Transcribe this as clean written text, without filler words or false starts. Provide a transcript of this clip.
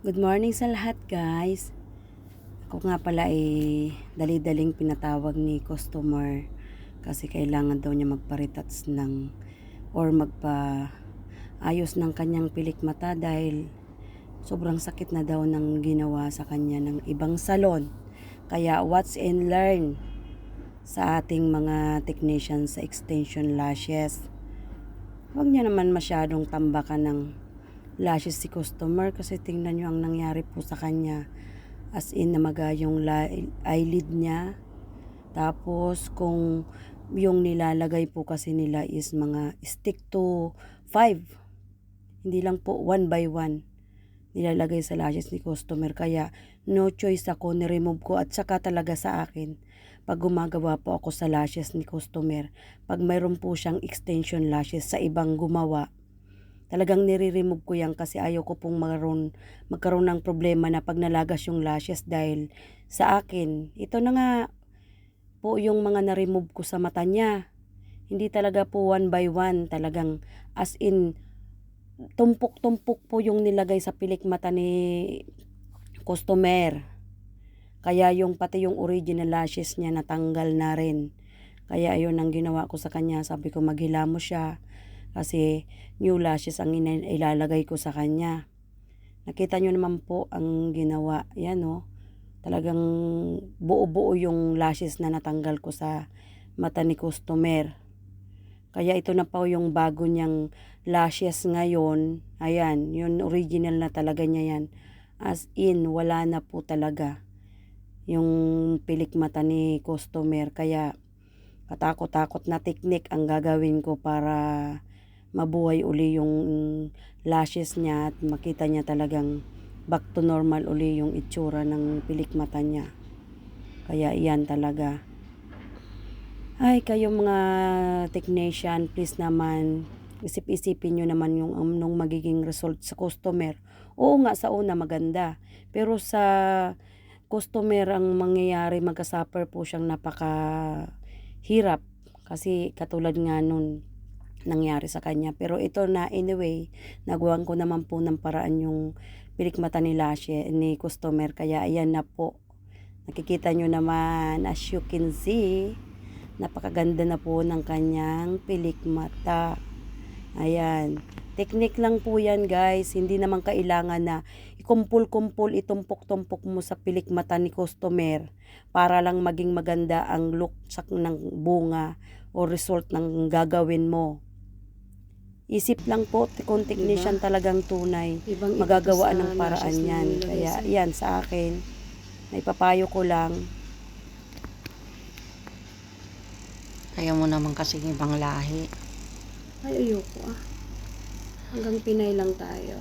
Good morning sa lahat, guys. Ako nga pala ay dali-daling pinatawag ni customer kasi kailangan daw niya magpa-retouch ng or magpa-ayos ng kanyang pilik mata dahil sobrang sakit na daw ng ginawa sa kanya ng ibang salon. Kaya watch and learn sa ating mga technician sa extension lashes. Huwag niya naman masyadong tambakan ng lashes si customer kasi tingnan nyo ang nangyari po sa kanya. As in, namaga yung eyelid niya. Tapos, kung yung nilalagay po kasi nila is mga stick to 5. Hindi lang po 1 by 1 nilalagay sa lashes ni customer. Kaya, no choice ako, ni-remove ko at saka talaga sa akin. Pag gumagawa po ako sa lashes ni customer, pag mayroon po siyang extension lashes sa ibang gumawa, talagang nire-remove ko yan kasi ayaw ko pong magkaroon ng problema na pag nalagas yung lashes dahil sa akin. Ito na nga po yung mga na-remove ko sa mata niya. Hindi talaga po 1 by 1. Talagang as in, tumpok-tumpok po yung nilagay sa pilik mata ni customer. Kaya yung pati yung original lashes niya natanggal na rin. Kaya ayun ang ginawa ko sa kanya. Sabi ko maghila mo siya. Kasi new lashes ang ilalagay ko sa kanya. Nakita nyo naman po ang ginawa. Yan o. Talagang buo-buo yung lashes na natanggal ko sa mata ni customer. Kaya ito na po yung bago niyang lashes ngayon. Ayan, yun original na talaga niya yan. As in, wala na po talaga yung pilik mata ni customer. Kaya katakot-takot na technique ang gagawin ko para mabuhay uli yung lashes niya at makita niya talagang back to normal uli yung itsura ng pilik mata niya. Kaya iyan talaga. Ay, kayo mga technician, please naman, isip-isipin nyo naman yung anong magiging result sa customer. Oo nga, sa una maganda. Pero sa customer ang mangyayari, magkasuffer po siyang napakahirap. Kasi katulad nga nun, nangyari sa kanya. Pero ito na, anyway, nagawan ko naman po ng paraan yung pilik mata ni customer. Kaya ayan na po. Nakikita nyo naman, as you can see, napakaganda na po ng kanyang pilik mata. Ayan. Technique lang po yan, guys. Hindi naman kailangan na ikumpul-kumpul, itumpok-tumpok mo sa pilik mata ni customer para lang maging maganda ang look ng bunga o result ng gagawin mo. Isip lang po, kung technician talagang tunay, magagawa ng paraan yan. Kaya yan sa akin, naipapayo ko lang. Ayaw mo naman kasi ibang lahi. Ay, ayoko ah. Hanggang Pinay lang tayo.